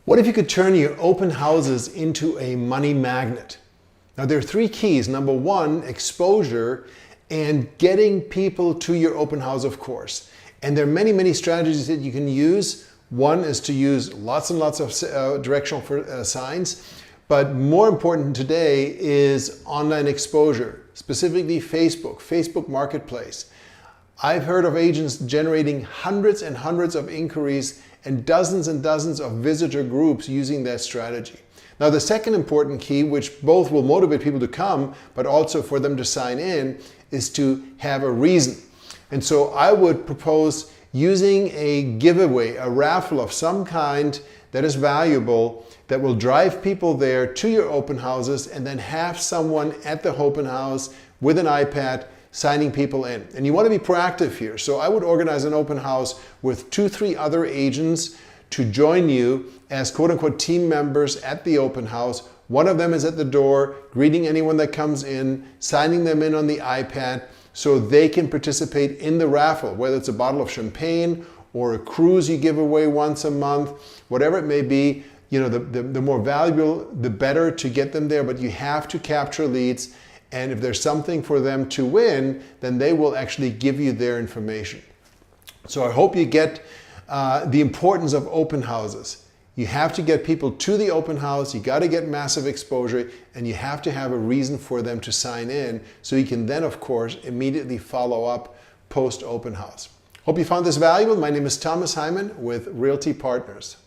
What if you could turn your open houses into a money magnet? Now there are three keys. Number one, exposure and getting people to your open house, of course. And there are many, many strategies that you can use. One is to use lots and lots of directional signs. But more important today is online exposure, specifically Facebook Marketplace. I've heard of agents generating hundreds and hundreds of inquiries and dozens of visitor groups using that strategy. Now the second important key, which both will motivate people to come, but also for them to sign in, is to have a reason. And so I would propose using a giveaway, a raffle of some kind that is valuable, that will drive people there to your open houses, and then have someone at the open house with an iPad signing people in. And you want to be proactive here. So I would organize an open house with 2-3 other agents to join you as quote-unquote team members at the open house. One of them is at the door, greeting anyone that comes in, signing them in on the iPad so they can participate in the raffle, whether it's a bottle of champagne or a cruise you give away once a month, whatever it may be. You know, the more valuable, the better to get them there, but you have to capture leads. And if there's something for them to win, then they will actually give you their information. So I hope you get the importance of open houses. You have to get people to the open house, you got to get massive exposure, and you have to have a reason for them to sign in, so you can then, of course, immediately follow up post open house. Hope you found this valuable. My name is Thomas Hyman with Realty Partners.